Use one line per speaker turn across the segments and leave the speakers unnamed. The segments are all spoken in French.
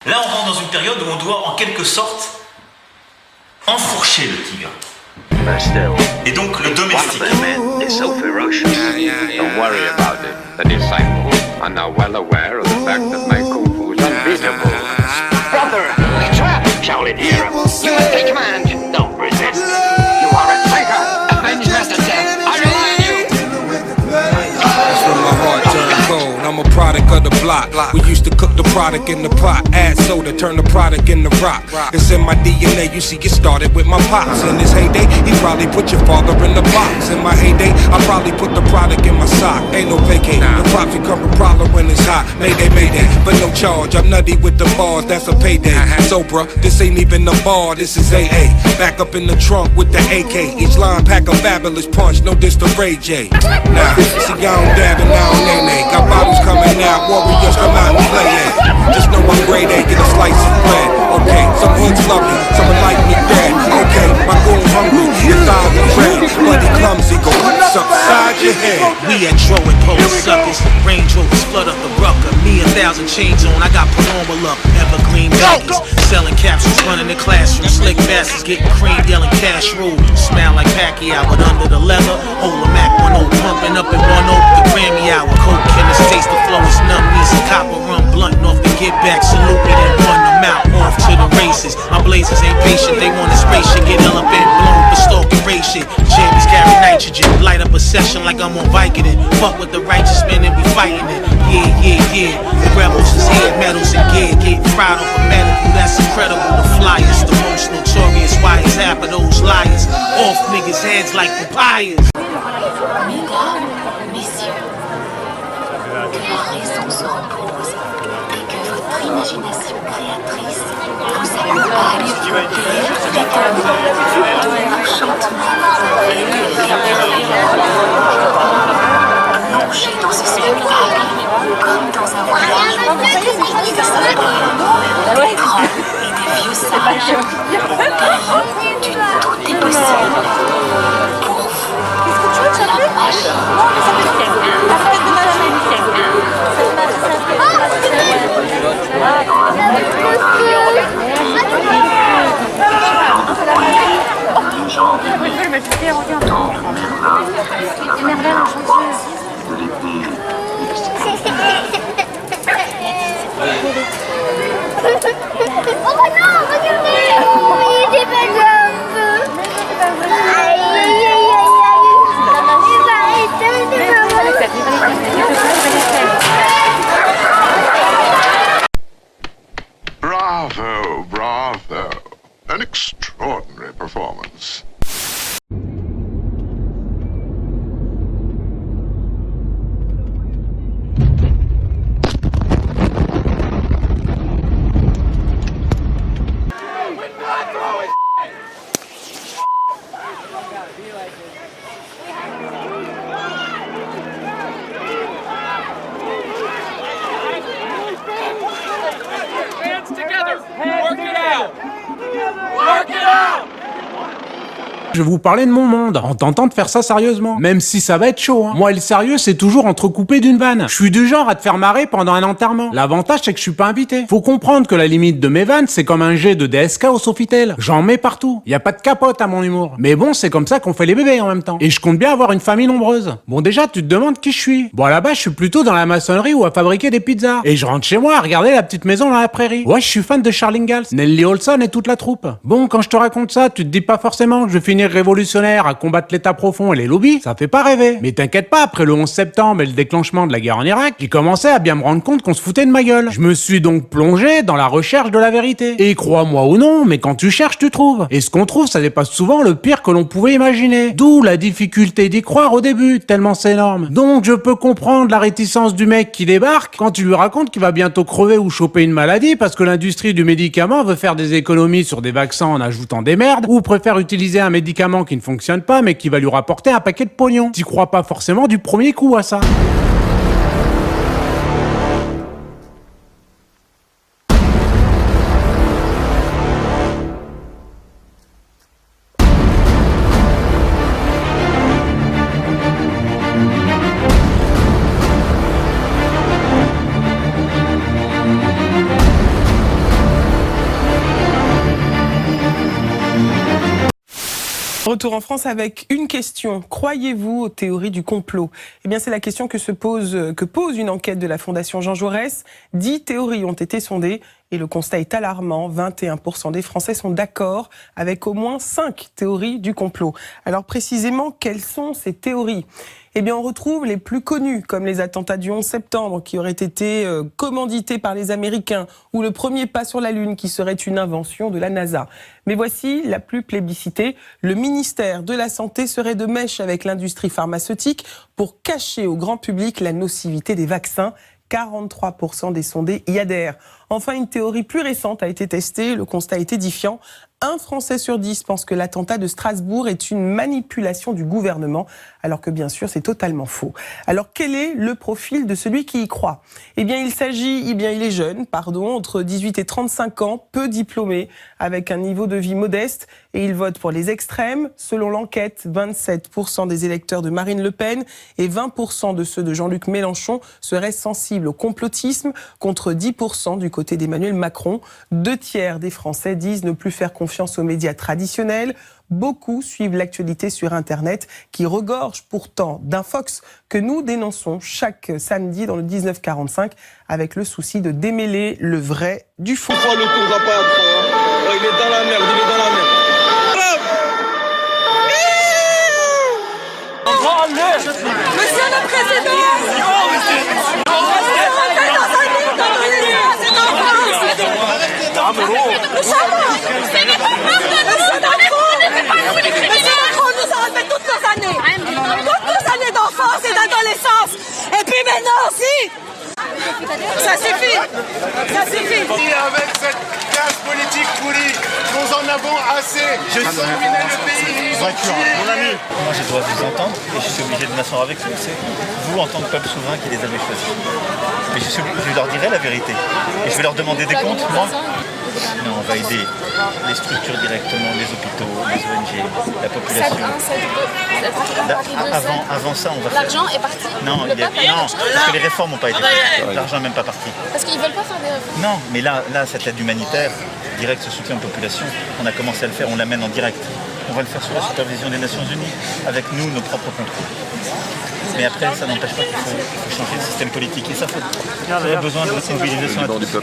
Là, on rentre dans une période où on doit, en quelque sorte, enfourcher le tigre. Et donc le domestique.
One of the men is so ferocious. Don't worry about it. The disciples are now well aware of the fact that my kung fu is unbeatable. Brother, we trap! Shaolin hero. You must take command. Don't resist. You are a traitor. Avenge Master Death. I rely on you.
That's when my heart turned cold. I'm a product of the block. We used to cook the product in the pot, add soda, turn the product into rock. It's in my DNA, you see it started with my pops. In his heyday, he probably put your father in the box. In my heyday, I probably put the product in my sock. Ain't no vacate, the props become a problem when it's hot. Mayday, mayday, but no charge. I'm nutty with the bars, that's a payday. So bruh, this ain't even a bar, this is AA. Back up in the trunk with the AK. Each line pack a fabulous punch, no diss to Ray J. Nah, see I don't dab and I don't nay-nay. Got bottles coming out, warriors come out and play it. Just know I'm grade A, get a slice of bread. Okay, some hoods love me, some like me dead. Okay, my goon hungry, your thighs are red. Bloody clumsy, go upside your head.
We at Dro and Pole suckers. Range Rovers flood up the rucker. Me 1,000 chains on, I got Paloma up. Evergreen Duckies. Selling capsules, running the classroom. Slick bastards getting cream, yelling cash rule. Smell like Pacquiao, but under the leather. Hold a Mac 1-0, pumping up in 1-0 the Grammy hour. Coke killers, taste the flow, it's numb. Need some copper rum, blunt off the get back. Salute me, then run them out. Off to the races. My blazers ain't patient, they want a spaceship. Get elephant blown for stalking race shit. Jammies carry nitrogen, light up a session like I'm on Vicodin. Fuck with the righteous men and we fighting it. Yeah, yeah, yeah. The rebels is here, medals and gear. Getting fried off a medical, that's incredible. The flyers, the most notorious. Why is half of those liars off niggas' heads like papayas?
Mesdames, messieurs, que la raison se repose et que votre imagination créatrice vous accompagne vers l'enchantement et plongez dans ce spectacle comme dans un voyage des symboles, des grands et des vieux sages, pays du tout est possible. Pour vous, la magie.
Oh non, regardez! Il est pas un peu. Aïe, aïe, aïe,
Bravo, bravo. An extraordinary performance.
Je vais vous parler de mon monde, en tentant de faire ça sérieusement. Même si ça va être chaud, hein. Moi, le sérieux, c'est toujours entrecoupé d'une vanne. Je suis du genre à te faire marrer pendant un enterrement. L'avantage, c'est que je suis pas invité. Faut comprendre que la limite de mes vannes, c'est comme un jet de DSK au Sofitel. J'en mets partout. Y a pas de capote à mon humour. Mais bon, c'est comme ça qu'on fait les bébés en même temps. Et je compte bien avoir une famille nombreuse. Bon, déjà, tu te demandes qui je suis. Bon, là-bas, je suis plutôt dans la maçonnerie ou à fabriquer des pizzas. Et je rentre chez moi à regarder la petite maison dans la prairie. Ouais, je suis fan de Charles Ingalls, Nelly Olson et toute la troupe. Bon, quand je te raconte ça, tu te dis pas forcément que je vais finir révolutionnaire à combattre l'état profond et les lobbies, ça fait pas rêver. Mais t'inquiète pas, après le 11 septembre et le déclenchement de la guerre en Irak, j'ai commencé à bien me rendre compte qu'on se foutait de ma gueule. Je me suis donc plongé dans la recherche de la vérité. Et crois-moi ou non, mais quand tu cherches, tu trouves. Et ce qu'on trouve, ça dépasse souvent le pire que l'on pouvait imaginer. D'où la difficulté d'y croire au début, tellement c'est énorme. Donc je peux comprendre la réticence du mec qui débarque quand tu lui racontes qu'il va bientôt crever ou choper une maladie parce que l'industrie du médicament veut faire des économies sur des vaccins en ajoutant des merdes, ou préfère utiliser un médicament qui ne fonctionne pas mais qui va lui rapporter un paquet de pognon. T'y crois pas forcément du premier coup à ça.
Retour en France avec une question. Croyez-vous aux théories du complot ? Eh bien, c'est la question que pose une enquête de la Fondation Jean Jaurès. 10 théories ont été sondées et le constat est alarmant. 21% des Français sont d'accord avec au moins 5 théories du complot. Alors précisément, quelles sont ces théories ? Eh bien, on retrouve les plus connues, comme les attentats du 11 septembre, qui auraient été commandités par les Américains, ou le premier pas sur la Lune, qui serait une invention de la NASA. Mais voici la plus plébiscitée. Le ministère de la Santé serait de mèche avec l'industrie pharmaceutique pour cacher au grand public la nocivité des vaccins. 43% des sondés y adhèrent. Enfin, une théorie plus récente a été testée. Le constat est édifiant. 1 Français sur 10 pense que l'attentat de Strasbourg est une manipulation du gouvernement, alors que bien sûr c'est totalement faux. Alors quel est le profil de celui qui y croit ? Eh bien il est jeune, entre 18 et 35 ans, peu diplômé, avec un niveau de vie modeste, et il vote pour les extrêmes. Selon l'enquête, 27% des électeurs de Marine Le Pen et 20% de ceux de Jean-Luc Mélenchon seraient sensibles au complotisme, contre 10% du côté d'Emmanuel Macron. 2 tiers des Français disent ne plus faire confiance aux médias traditionnels. Beaucoup suivent l'actualité sur Internet qui regorge pourtant d'infox que nous dénonçons chaque samedi dans le 1945 avec le souci de démêler le vrai du faux.
Le tour va pas être, il est dans la merde,
Monsieur le Président, Monsieur Macron nous a enlevé toutes nos années d'enfance et d'adolescence. Et puis maintenant aussi, ça suffit.
Avec cette classe politique pourrie, nous en avons assez. Je sens dominer le pays.
Mon ami, moi je dois vous entendre et je suis obligé de m'asseoir avec vous. C'est vous en tant que peuple souverain qui les avez choisis. Mais je leur dirai la vérité. Et je vais leur demander des comptes, moi. Non, on va aider les structures directement, les hôpitaux, les ONG, la population. Avant ça, on va faire...
L'argent est parti.
Non, parce que les réformes n'ont pas été faites. L'argent n'est même pas parti.
Parce qu'ils veulent pas faire des réformes.
Non, mais là, cette aide humanitaire, direct, ce soutien aux populations, on a commencé à le faire, on l'amène en direct. On va le faire sous la supervision des Nations Unies, avec nous, nos propres contrôles. Mais après, ça n'empêche pas qu'il faut changer le système politique. Et ça, il y a besoin de sensibilisation à tous.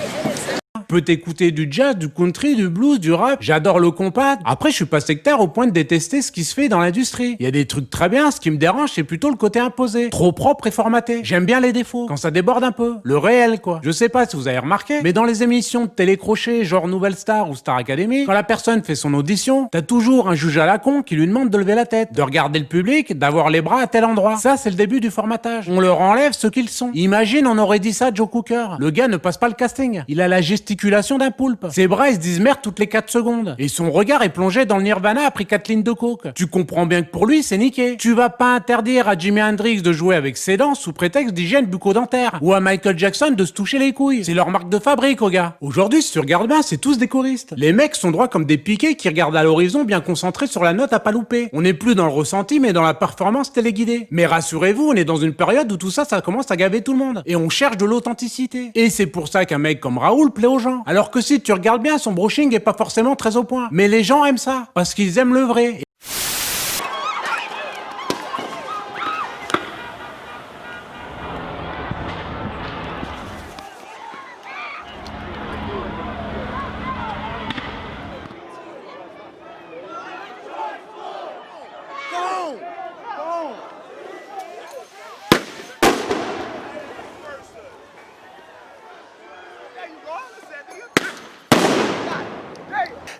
Peut écouter du jazz, du country, du blues, du rap. J'adore le compas. Après, je suis pas sectaire au point de détester ce qui se fait dans l'industrie. Il y a des trucs très bien. Ce qui me dérange, c'est plutôt le côté imposé. Trop propre et formaté. J'aime bien les défauts. Quand ça déborde un peu. Le réel, quoi. Je sais pas si vous avez remarqué, mais dans les émissions de télécrochet, genre Nouvelle Star ou Star Academy, quand la personne fait son audition, t'as toujours un juge à la con qui lui demande de lever la tête, de regarder le public, d'avoir les bras à tel endroit. Ça, c'est le début du formatage. On leur enlève ce qu'ils sont. Imagine, on aurait dit ça à Joe Cooker. Le gars ne passe pas le casting. Il a la gesticulation d'un poulpe. Ses bras, ils se disent merde toutes les 4 secondes. Et son regard est plongé dans le nirvana après 4 lignes de coke. Tu comprends bien que pour lui, c'est niqué. Tu vas pas interdire à Jimi Hendrix de jouer avec ses dents sous prétexte d'hygiène bucco-dentaire. Ou à Michael Jackson de se toucher les couilles. C'est leur marque de fabrique, aux gars. Aujourd'hui, si tu regardes bien, c'est tous des choristes. Les mecs sont droits comme des piquets qui regardent à l'horizon bien concentrés sur la note à pas louper. On n'est plus dans le ressenti, mais dans la performance téléguidée. Mais rassurez-vous, on est dans une période où tout ça commence à gaver tout le monde. Et on cherche de l'authenticité. Et c'est pour ça qu'un mec comme Raoul plaît aux gens. Alors que si tu regardes bien, son brushing est pas forcément très au point. Mais les gens aiment ça, parce qu'ils aiment le vrai.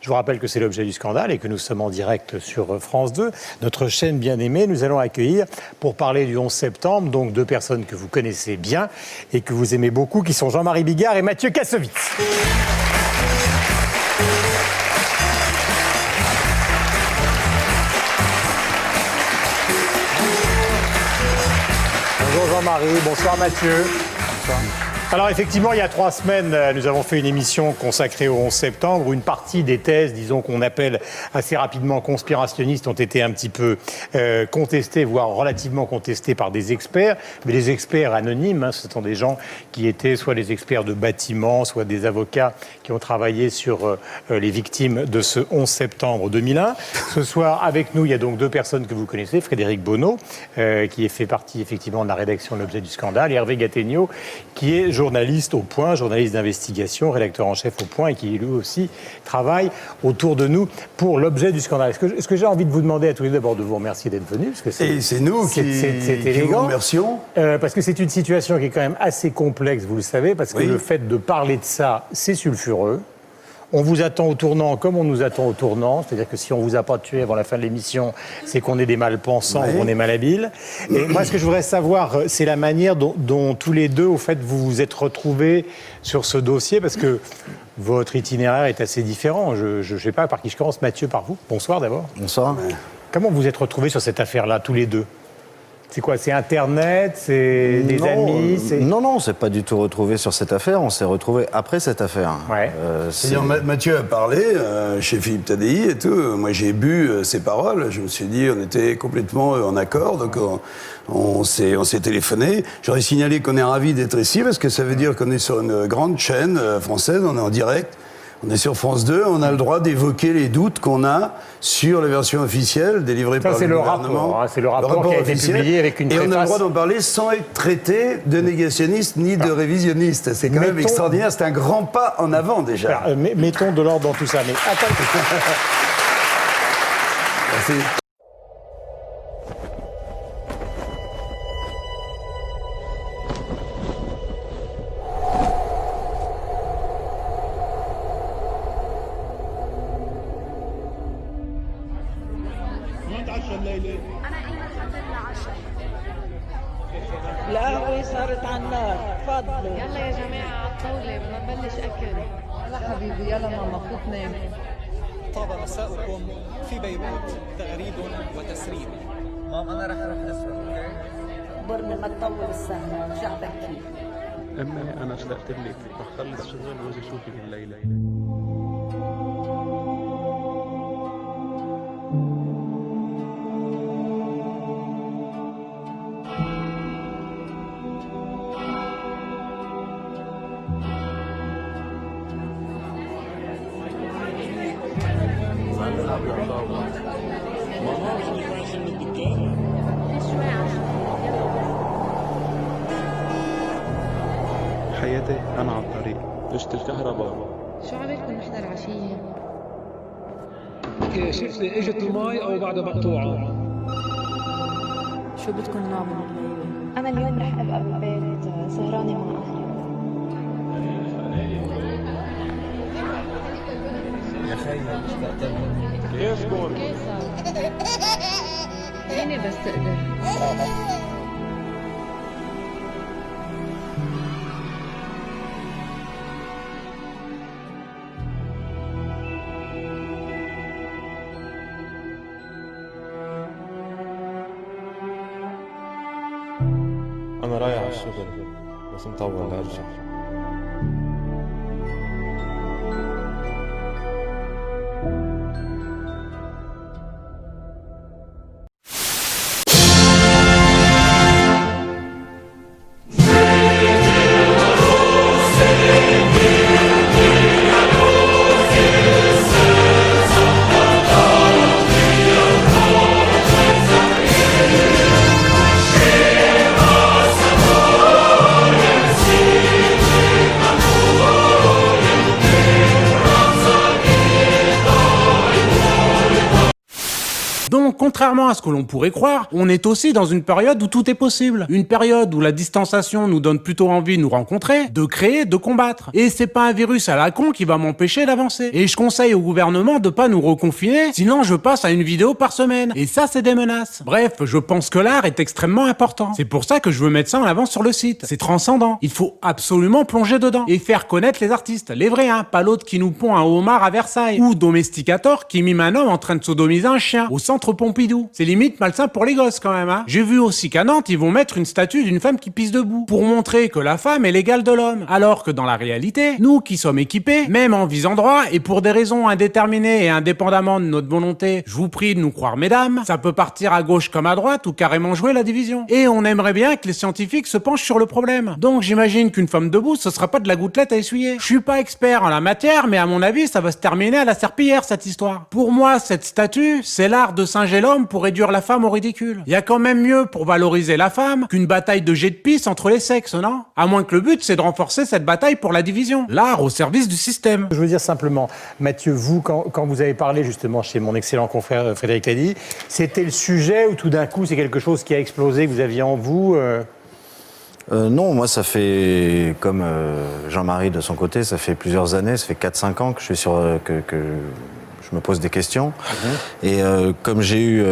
Je vous rappelle que c'est l'objet du scandale et que nous sommes en direct sur France 2, notre chaîne bien-aimée. Nous allons accueillir, pour parler du 11 septembre, donc 2 personnes que vous connaissez bien et que vous aimez beaucoup, qui sont Jean-Marie Bigard et Mathieu Kassovitz. Bonjour Jean-Marie, bonsoir Mathieu. Bonsoir. Alors effectivement, il y a 3 semaines, nous avons fait une émission consacrée au 11 septembre où une partie des thèses, disons qu'on appelle assez rapidement conspirationnistes, ont été un petit peu contestées, voire relativement contestées par des experts, mais des experts anonymes, hein, ce sont des gens qui étaient soit des experts de bâtiments, soit des avocats qui ont travaillé sur les victimes de ce 11 septembre 2001. Ce soir, avec nous, il y a donc 2 personnes que vous connaissez, Frédéric Bonneau, qui fait partie effectivement de la rédaction de l'Objet du Scandale, et Hervé Gattegno, qui est journaliste au Point, journaliste d'investigation, rédacteur en chef au Point, et qui lui aussi travaille autour de nous pour l'Objet du Scandale. Est-ce que j'ai envie de vous demander à tous les deux d'abord de vous remercier d'être venus, parce que
c'est nous qui vous remercions.
Parce que c'est une situation qui est quand même assez complexe, vous le savez, parce que le fait de parler de ça, c'est sulfureux. On vous attend au tournant comme on nous attend au tournant, c'est-à-dire que si on vous a pas tué avant la fin de l'émission, c'est qu'on est des malpensants ou qu'on est malhabiles. Et moi, ce que je voudrais savoir, c'est la manière dont tous les deux, au fait, vous vous êtes retrouvés sur ce dossier, parce que votre itinéraire est assez différent. Je ne sais pas par qui je commence. Mathieu, par vous. Bonsoir d'abord.
Bonsoir.
Comment vous vous êtes retrouvés sur cette affaire-là, tous les deux ? C'est quoi? C'est Internet? C'est des amis?
Non, on ne s'est pas du tout retrouvés sur cette affaire. On s'est retrouvés après cette affaire.
Ouais.
C'est-à-dire, Mathieu a parlé chez Philippe Tadei et tout. Moi, j'ai bu ses paroles. Je me suis dit, on était complètement en accord. Donc, on s'est téléphoné. J'aurais signalé qu'on est ravis d'être ici parce que ça veut dire qu'on est sur une grande chaîne française. On est en direct. On est sur France 2, on a le droit d'évoquer les doutes qu'on a sur la version officielle délivrée par le gouvernement.
C'est le rapport qui a été publié avec une préface.
Et on a le droit d'en parler sans être traité de négationniste ni de révisionniste. C'est quand même extraordinaire, c'est un grand pas en avant déjà.
Mettons de l'ordre dans tout ça. Mais attends.
Merci.
القهوة صارت على النار، تفضلوا.
يلا يا جماعة على الطاولة بدنا نبلش أكل.
يلا حبيبي يلا ماما فوت نام.
طاب مساؤكم في بيروت تغريد وتسريب. مام أنا رح أروح أسرع، أوكي؟
برمي ما تطول السهرة، رجع بكي.
أمي أنا اشتقت لك، بخلص شغل وأجي أشوفك الليلة. حياتي أنا على الطريق، دشت الكهرباء.
شو عملكم نحضر عشية؟
شفت لي اجت المي او بعدها مقطوعه.
شو بدكم نعمل الليلة؟
أنا اليوم رح أبقى بالبيت سهرانة مع أهلي.
يا خينا اشتقت لك.
كيف كون؟
فيني بس تقدر.
أنا رايح على الشغل بس مطول لأرجع.
Donc, contrairement à ce que l'on pourrait croire, on est aussi dans une période où tout est possible. Une période où la distanciation nous donne plutôt envie de nous rencontrer, de créer, de combattre. Et c'est pas un virus à la con qui va m'empêcher d'avancer. Et je conseille au gouvernement de pas nous reconfiner, sinon je passe à une vidéo par semaine. Et ça, c'est des menaces. Bref, je pense que l'art est extrêmement important. C'est pour ça que je veux mettre ça en avant sur le site. C'est transcendant. Il faut absolument plonger dedans. Et faire connaître les artistes. Les vrais, hein. Pas l'autre qui nous pond un homard à Versailles. Ou Domesticator qui mime un homme en train de sodomiser un chien. Au centre Pompidou. Pompidou. C'est limite malsain pour les gosses quand même, hein. J'ai vu aussi qu'à Nantes, ils vont mettre une statue d'une femme qui pisse debout, pour montrer que la femme est l'égale de l'homme. Alors que dans la réalité, nous qui sommes équipés, même en visant droit, et pour des raisons indéterminées et indépendamment de notre volonté, je vous prie de nous croire mesdames, ça peut partir à gauche comme à droite ou carrément jouer la division. Et on aimerait bien que les scientifiques se penchent sur le problème. Donc j'imagine qu'une femme debout, ce sera pas de la gouttelette à essuyer. Je suis pas expert en la matière, mais à mon avis, ça va se terminer à la serpillière cette histoire. Pour moi, cette statue, c'est l'art de singer l'homme pour réduire la femme au ridicule. Y a quand même mieux pour valoriser la femme qu'une bataille de jet de pisse entre les sexes, non? À moins que le but, c'est de renforcer cette bataille pour la division. L'art au service du système.
Je veux dire simplement, Mathieu, vous, quand vous avez parlé justement chez mon excellent confrère Frédéric Lady, c'était le sujet ou tout d'un coup c'est quelque chose qui a explosé, que vous aviez en vous
Non, moi ça fait, comme Jean-Marie de son côté, ça fait plusieurs années, ça fait 4-5 ans que je suis sur... que je me pose des questions. Et comme j'ai eu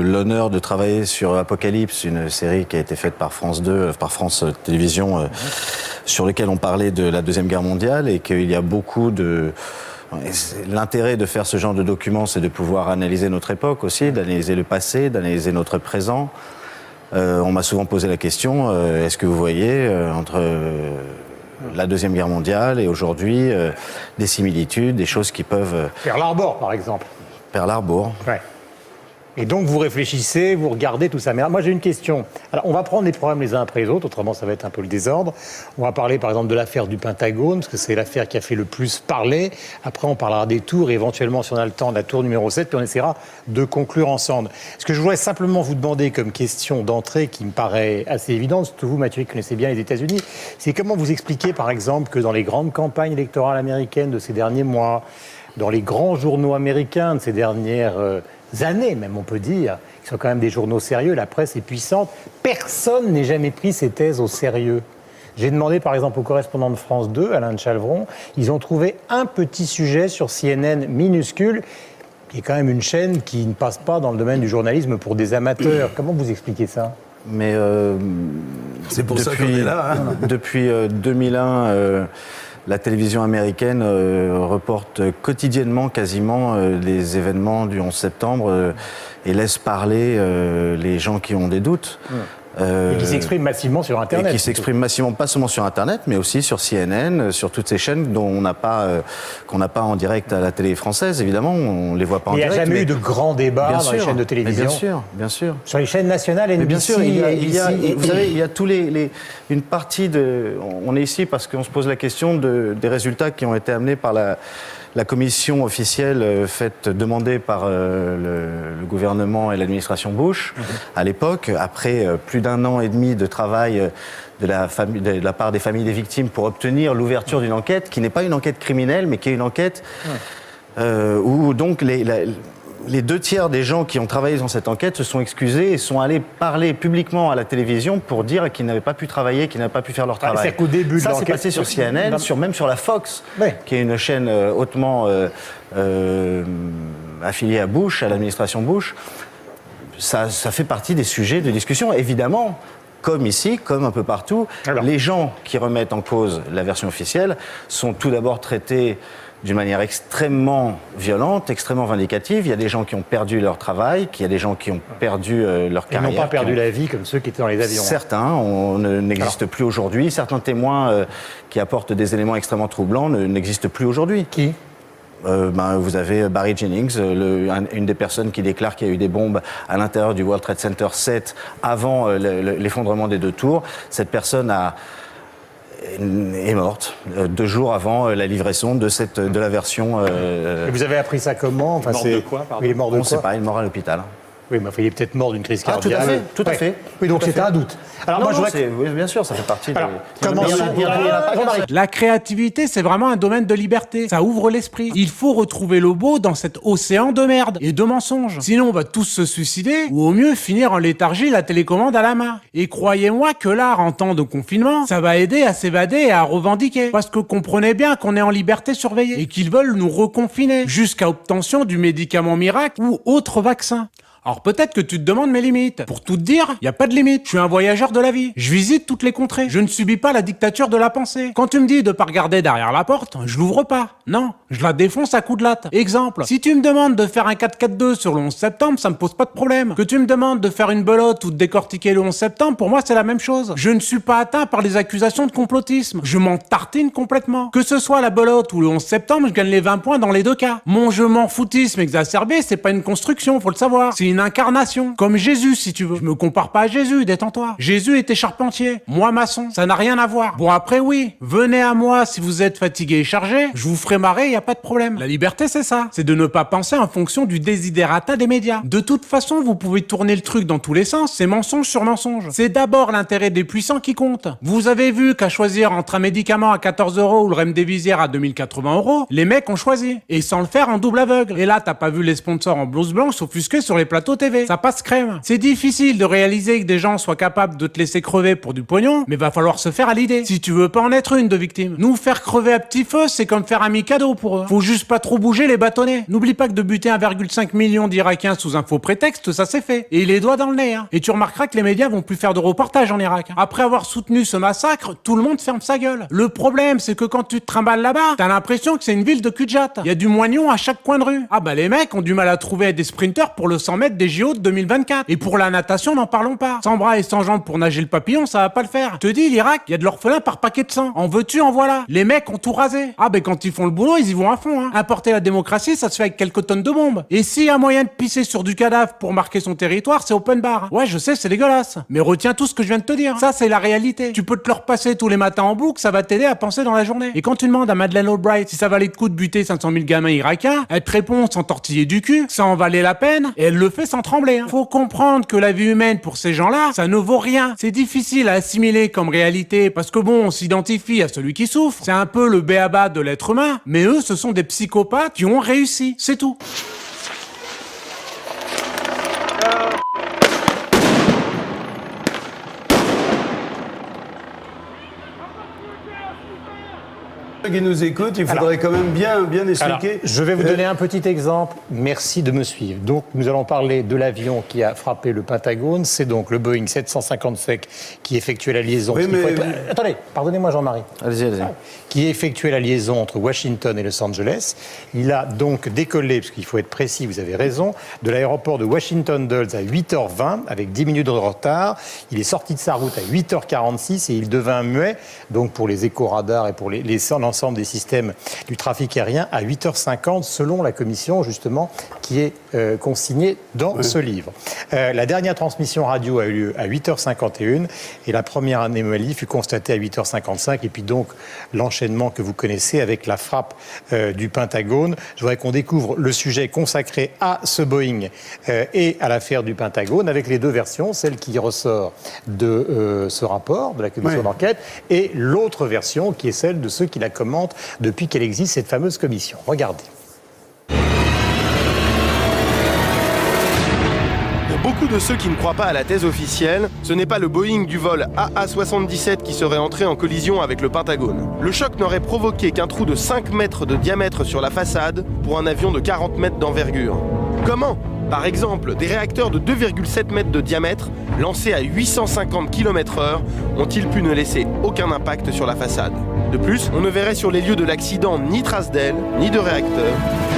l'honneur de travailler sur Apocalypse, une série qui a été faite par France 2, par France Télévisions, sur laquelle on parlait de la Deuxième Guerre mondiale, et qu'il y a beaucoup de... L'intérêt de faire ce genre de documents, c'est de pouvoir analyser notre époque aussi, d'analyser le passé, d'analyser notre présent. On m'a souvent posé la question, est-ce que vous voyez entre la Deuxième Guerre mondiale et aujourd'hui des similitudes, des choses qui peuvent...
Pearl Harbor, par exemple.
Pearl Harbor.
Ouais. Et donc vous réfléchissez, vous regardez tout ça. Mais moi j'ai une question. Alors on va prendre les problèmes les uns après les autres, autrement ça va être un peu le désordre. On va parler par exemple de l'affaire du Pentagone, parce que c'est l'affaire qui a fait le plus parler. Après on parlera des tours, et éventuellement si on a le temps de la tour numéro 7, puis on essaiera de conclure ensemble. Ce que je voudrais simplement vous demander comme question d'entrée, qui me paraît assez évidente, surtout vous Mathieu qui connaissez bien les États-Unis, c'est comment vous expliquez par exemple que dans les grandes campagnes électorales américaines de ces derniers mois, dans les grands journaux américains de ces dernières années, même on peut dire, qui sont quand même des journaux sérieux, la presse est puissante, personne n'ait jamais pris ces thèses au sérieux. J'ai demandé par exemple au correspondant de France 2, Alain de Chalvron, ils ont trouvé un petit sujet sur CNN minuscule, qui est quand même une chaîne qui ne passe pas dans le domaine du journalisme pour des amateurs. Comment vous expliquez ça ?
Mais
c'est pour ça qu'on est là. Hein.
Depuis 2001... la télévision américaine reporte quotidiennement quasiment les événements du 11 septembre et laisse parler les gens qui ont des doutes.
Et qui s'expriment massivement sur Internet.
Et qui s'expriment massivement, pas seulement sur Internet, mais aussi sur CNN, sur toutes ces chaînes dont on n'a pas, qu'on n'a pas en direct à la télé française, évidemment, on les voit pas en direct.
Il n'y a jamais eu de grands débats dans les chaînes de télévision.
Bien sûr, bien sûr.
Sur les chaînes nationales, NBC,
bien sûr, vous savez, il y a tous une partie de... On est ici parce qu'on se pose la question des résultats qui ont été amenés par la commission officielle demandée par le gouvernement et l'administration Bush à l'époque, après plus d'1 an et demi de travail de la part des familles des victimes pour obtenir l'ouverture d'une enquête qui n'est pas une enquête criminelle, mais qui est une enquête où donc les 2/3 des gens qui ont travaillé dans cette enquête se sont excusés et sont allés parler publiquement à la télévision pour dire qu'ils n'avaient pas pu travailler, qu'ils n'avaient pas pu faire leur travail.
C'est qu'au début
ça, c'est passé sur CNN, même sur la Fox, qui est une chaîne hautement affiliée à Bush, à l'administration Bush. Ça fait partie des sujets de discussion, évidemment. Comme ici, comme un peu partout, les gens qui remettent en cause la version officielle sont tout d'abord traités d'une manière extrêmement violente, extrêmement vindicative. Il y a des gens qui ont perdu leur travail, il y a des gens qui ont perdu leur carrière.
Ils n'ont pas perdu la vie comme ceux qui étaient dans les avions.
Certains n'existent plus aujourd'hui. Certains témoins qui apportent des éléments extrêmement troublants n'existent plus aujourd'hui.
Qui ?
Vous avez Barry Jennings, une des personnes qui déclare qu'il y a eu des bombes à l'intérieur du World Trade Center 7 avant l'effondrement des 2 tours. Cette personne est morte 2 jours avant la livraison de la version.
Et vous avez appris ça comment ?
Mort de quoi, pardon ?
Il est mort de quoi ?
On ne sait pas, il est mort à l'hôpital.
Oui, mais il est peut-être mort d'une crise cardiaque.
Tout à fait.
Oui, donc c'était un doute. Alors
oui, bien sûr, ça fait partie
La créativité, c'est vraiment un domaine de liberté. Ça ouvre l'esprit. Il faut retrouver le beau dans cet océan de merde et de mensonges. Sinon, on va tous se suicider ou au mieux finir en léthargie, la télécommande à la main. Et croyez-moi que l'art en temps de confinement, ça va aider à s'évader et à revendiquer. Parce que comprenez bien qu'on est en liberté surveillée et qu'ils veulent nous reconfiner jusqu'à obtention du médicament miracle ou autre vaccin. Alors peut-être que tu te demandes mes limites. Pour tout te dire, y a pas de limite. Je suis un voyageur de la vie. Je visite toutes les contrées. Je ne subis pas la dictature de la pensée. Quand tu me dis de pas regarder derrière la porte, je l'ouvre pas. Non, je la défonce à coups de latte. Exemple, si tu me demandes de faire un 4-4-2 sur le 11 septembre, ça me pose pas de problème. Que tu me demandes de faire une belote ou de décortiquer le 11 septembre, pour moi c'est la même chose. Je ne suis pas atteint par les accusations de complotisme. Je m'en tartine complètement. Que ce soit la belote ou le 11 septembre, je gagne les 20 points dans les deux cas. Mon je m'en foutisme exacerbé, c'est pas une construction, faut le savoir. C'est une incarnation. Comme Jésus, si tu veux. Je me compare pas à Jésus, détends-toi. Jésus était charpentier. Moi, maçon. Ça n'a rien à voir. Bon, après, oui. Venez à moi si vous êtes fatigué et chargé. Je vous ferai marrer, y a pas de problème. La liberté, c'est ça. C'est de ne pas penser en fonction du desiderata des médias. De toute façon, vous pouvez tourner le truc dans tous les sens. C'est mensonge sur mensonge. C'est d'abord l'intérêt des puissants qui compte. Vous avez vu qu'à choisir entre un médicament à 14 € ou le remdesivir à 2080 €, les mecs ont choisi. Et sans le faire en double aveugle. Et là, t'as pas vu les sponsors en blouse blanche s'offusquer sur les plateaux TV. Ça passe crème. C'est difficile de réaliser que des gens soient capables de te laisser crever pour du pognon, mais va falloir se faire à l'idée. Si tu veux pas en être une de victime. Nous faire crever à petit feu, c'est comme faire un mi-cadeau pour eux. Faut juste pas trop bouger les bâtonnets. N'oublie pas que de buter 1,5 million d'Irakiens sous un faux prétexte, ça s'est fait. Et les doigts dans le nez, hein. Et tu remarqueras que les médias vont plus faire de reportages en Irak. Après avoir soutenu ce massacre, tout le monde ferme sa gueule. Le problème, c'est que quand tu te trimbales là-bas, t'as l'impression que c'est une ville de cul-de-jatte. Y a du moignon à chaque coin de rue. Ah bah les mecs ont du mal à trouver des sprinters pour le 100 mètres des JO de 2024. Et pour la natation, n'en parlons pas. Sans bras et sans jambes pour nager le papillon, ça va pas le faire. Je te dis, l'Irak, y a de l'orphelin par paquet de sang. En veux-tu, en voilà. Les mecs ont tout rasé. Ah bah quand ils font le boulot, ils y vont à fond, hein. Importer la démocratie, ça se fait avec quelques tonnes de bombes. Et s'il y a moyen de pisser sur du cadavre pour marquer son territoire, c'est open bar. Ouais, je sais, c'est dégueulasse. Mais retiens tout ce que je viens de te dire. Ça, c'est la réalité. Tu peux te le repasser tous les matins en boucle, ça va t'aider à penser dans la journée. Et quand tu demandes à Madeleine Albright si ça valait le coup de buter 500 000 gamins irakiens, elle te répond sans tortiller du cul, ça en valait la peine, et elle le fait sans trembler, hein. Faut comprendre que la vie humaine pour ces gens-là, ça ne vaut rien. C'est difficile à assimiler comme réalité, parce que bon, on s'identifie à celui qui souffre, c'est un peu le b.a.-ba de l'être humain, mais eux, ce sont des psychopathes qui ont réussi, c'est tout.
Qui nous écoutent, il faudrait quand même bien expliquer.
Alors, je vais vous donner un petit exemple. Merci de me suivre. Donc, nous allons parler de l'avion qui a frappé le Pentagone. C'est donc le Boeing 757 qui effectuait la liaison.
Oui, mais...
Attendez, pardonnez-moi Jean-Marie.
Allez-y.
Qui effectuait la liaison entre Washington et Los Angeles. Il a donc décollé, parce qu'il faut être précis, vous avez raison, de l'aéroport de Washington Dulles à 8h20, avec 10 minutes de retard. Il est sorti de sa route à 8h46 et il devint muet, donc pour les éco-radars et pour l'ensemble des systèmes du trafic aérien, à 8h50, selon la commission, justement, qui est consignée dans ce livre. La dernière transmission radio a eu lieu à 8h51 et la première anomalie fut constatée à 8h55 et puis donc l'enchaînement que vous connaissez avec la frappe du Pentagone. Je voudrais qu'on découvre le sujet consacré à ce Boeing et à l'affaire du Pentagone avec les deux versions, celle qui ressort de ce rapport de la commission d'enquête et l'autre version qui est celle de ceux qui la commentent depuis qu'elle existe, cette fameuse commission. Regardez.
Pour beaucoup de ceux qui ne croient pas à la thèse officielle, ce n'est pas le Boeing du vol AA-77 qui serait entré en collision avec le Pentagone. Le choc n'aurait provoqué qu'un trou de 5 mètres de diamètre sur la façade pour un avion de 40 mètres d'envergure. Comment ? Par exemple, des réacteurs de 2,7 mètres de diamètre, lancés à 850 km/h, ont-ils pu ne laisser aucun impact sur la façade. De plus, on ne verrait sur les lieux de l'accident ni trace d'aile, ni de réacteur,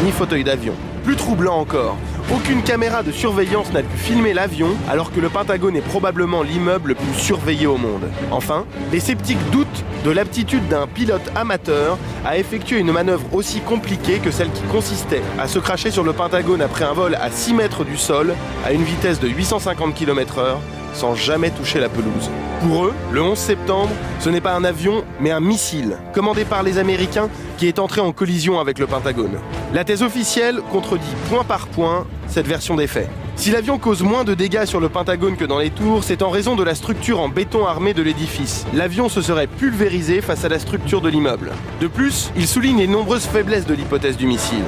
ni fauteuil d'avion. Plus troublant encore, aucune caméra de surveillance n'a pu filmer l'avion alors que le Pentagone est probablement l'immeuble le plus surveillé au monde. Enfin, les sceptiques doutent de l'aptitude d'un pilote amateur à effectuer une manœuvre aussi compliquée que celle qui consistait à se cracher sur le Pentagone après un vol à 6 mètres du sol à une vitesse de 850 km/h sans jamais toucher la pelouse. Pour eux, le 11 septembre, ce n'est pas un avion, mais un missile, commandé par les Américains, qui est entré en collision avec le Pentagone. La thèse officielle contredit point par point cette version des faits. Si l'avion cause moins de dégâts sur le Pentagone que dans les tours, c'est en raison de la structure en béton armé de l'édifice. L'avion se serait pulvérisé face à la structure de l'immeuble. De plus, il souligne les nombreuses faiblesses de l'hypothèse du missile.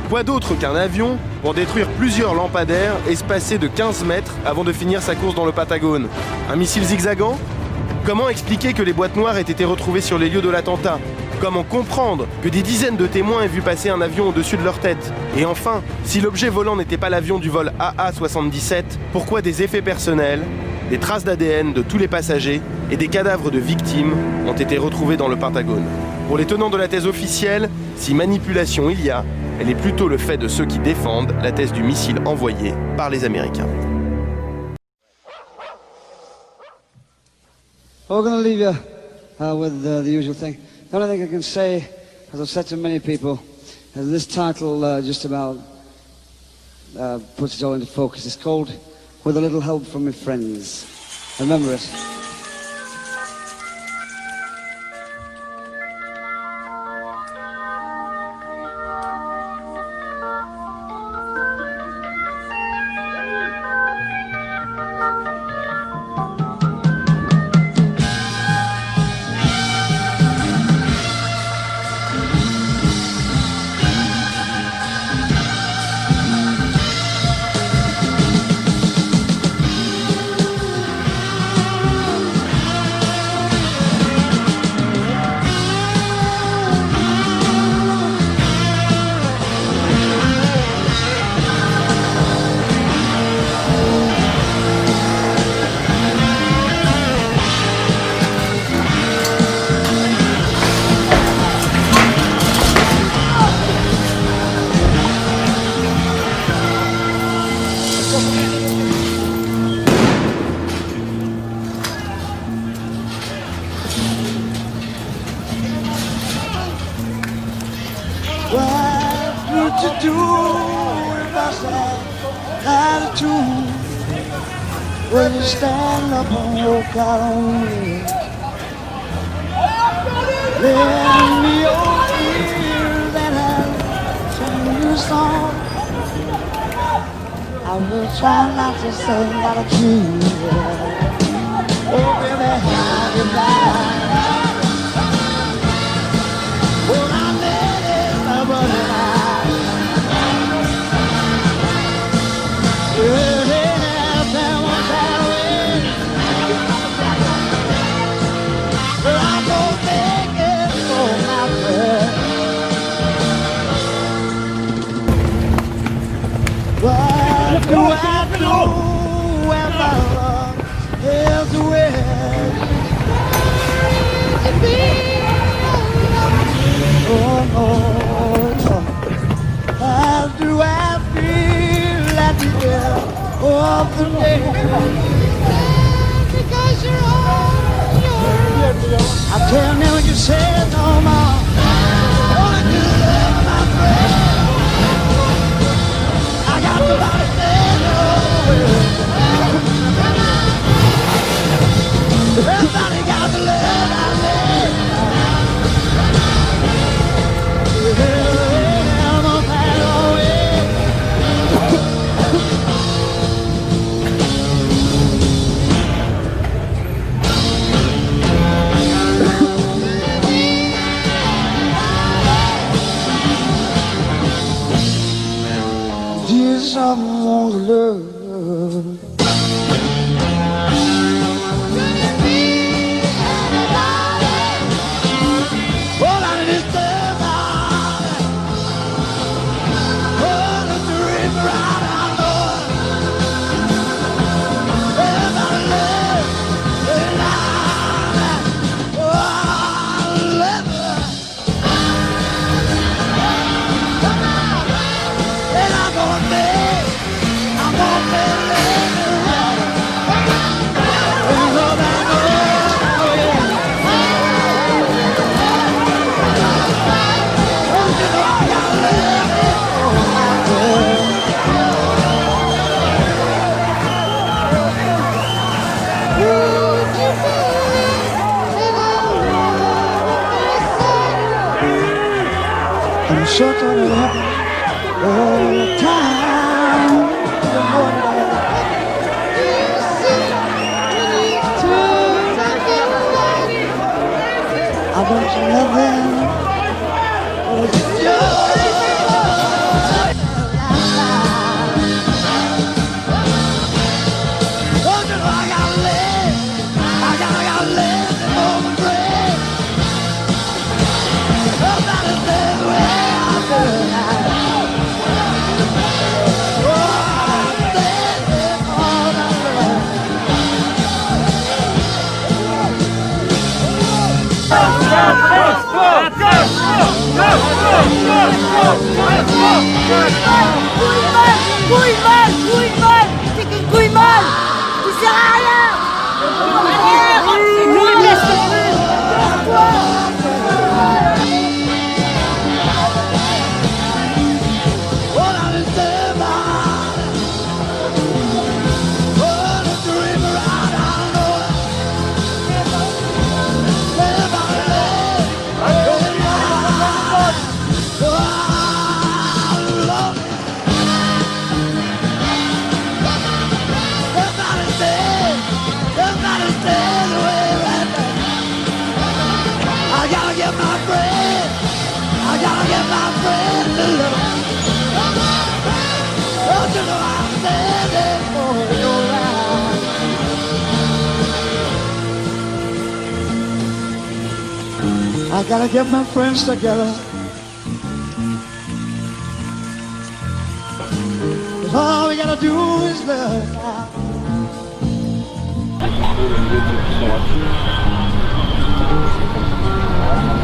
Quoi d'autre qu'un avion pour détruire plusieurs lampadaires espacés de 15 mètres avant de finir sa course dans le Pentagone? Un missile zigzagant? Comment expliquer que les boîtes noires aient été retrouvées sur les lieux de l'attentat? Comment comprendre que des dizaines de témoins aient vu passer un avion au-dessus de leur tête? Et enfin, si l'objet volant n'était pas l'avion du vol AA-77, pourquoi des effets personnels, des traces d'ADN de tous les passagers et des cadavres de victimes ont été retrouvés dans le Pentagone? Pour les tenants de la thèse officielle, si manipulation il y a, elle est plutôt le fait de ceux qui défendent la thèse du missile envoyé par les Américains.
We're going to leave you with the usual thing. The only thing I can say, as I've said to many people, is this title just about puts it all into focus. It's called With a Little Help from My Friends. Remember it.
What to do if I said attitude? Will you stand up and walk out on me? Lend me your ears and I'll sing you a song. I will try not to sing out of key. Oh baby, how you lie? Well, I let it run out. What do I do when my love is away? Oh, oh, oh. How do I feel at the end of the day? Because you're all yours. I tell me when you say no more. Only to love my friend. I got nobody say no. Everybody got the love I need. I'm a bad away. Dear someone's love. All I need is love, darling. Oh, the dream right out, Lord. Everybody love, darling. Oh, I love her. And I'm gonna make I'm so tired of having all the time. I want you loving. I gotta live for my bread.
C'est qu'une couille molle. Tu sers à rien. Nous, il me laisse
I gotta get my friends together. All we gotta do is love.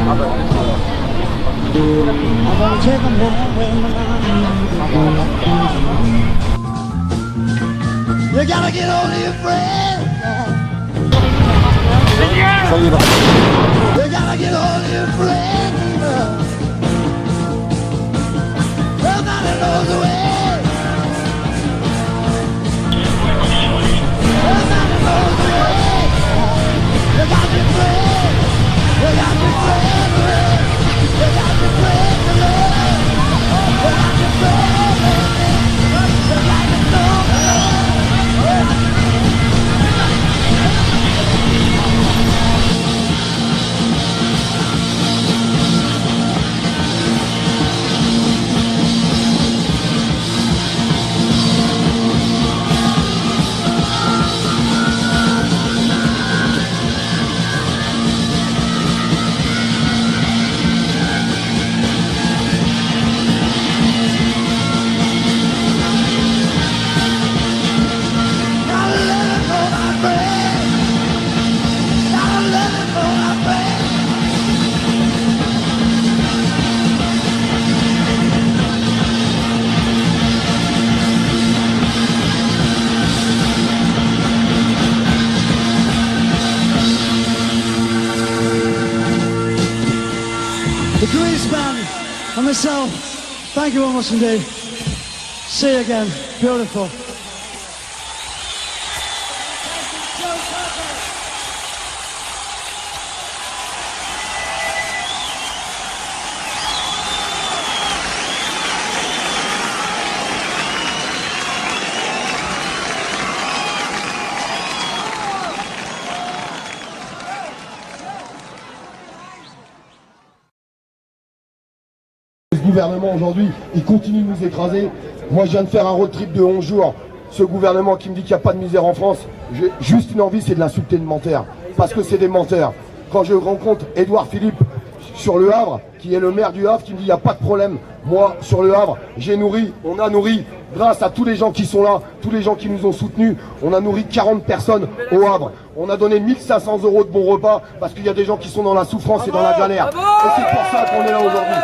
I'm gonna take them home with me. You gotta get hold of your friends. You gotta get hold of your friends. Nobody knows the way. Nobody knows the way. You got your friends. You got your friends. You got your friends to love. You got your friends. You got to know the love. The Grease Band and myself, thank you very much indeed. See you again. Beautiful.
Ce gouvernement aujourd'hui, il continue de nous écraser. Moi je viens de faire un road trip de 11 jours. Ce gouvernement qui me dit qu'il n'y a pas de misère en France, j'ai juste une envie, c'est de l'insulter de menteur. Parce que c'est des menteurs. Quand je rencontre Édouard Philippe sur le Havre, qui est le maire du Havre, qui me dit il n'y a pas de problème. Moi, sur le Havre, j'ai nourri, on a nourri, grâce à tous les gens qui sont là, tous les gens qui nous ont soutenus, on a nourri 40 personnes au Havre. On a donné 1500 € de bons repas, parce qu'il y a des gens qui sont dans la souffrance et dans la galère. Et c'est pour ça qu'on est là aujourd'hui.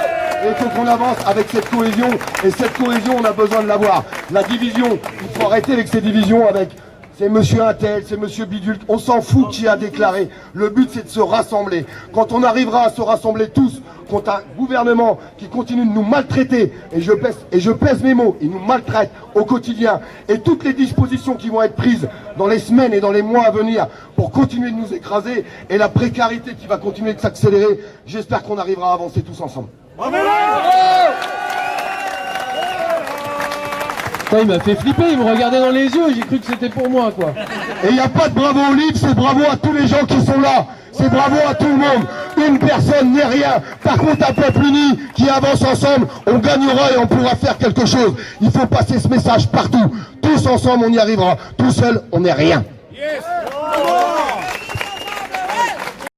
Et il faut qu'on avance avec cette cohésion, et cette cohésion, on a besoin de l'avoir. La division, il faut arrêter avec ces divisions, avec c'est monsieur Intel, c'est monsieur Bidule, on s'en fout qui a déclaré. Le but c'est de se rassembler. Quand on arrivera à se rassembler tous contre un gouvernement qui continue de nous maltraiter, et je pèse mes mots, il nous maltraite au quotidien, et toutes les dispositions qui vont être prises dans les semaines et dans les mois à venir pour continuer de nous écraser, et la précarité qui va continuer de s'accélérer, j'espère qu'on arrivera à avancer tous ensemble.
Il m'a fait flipper, il me regardait dans les yeux, j'ai cru que c'était pour moi, quoi.
Et il n'y a pas de bravo au livre, c'est bravo à tous les gens qui sont là. C'est bravo à tout le monde. Une personne n'est rien. Par contre, un peuple uni qui avance ensemble, on gagnera et on pourra faire quelque chose. Il faut passer ce message partout. Tous ensemble, on y arrivera. Tout seul, on n'est rien.
Yes.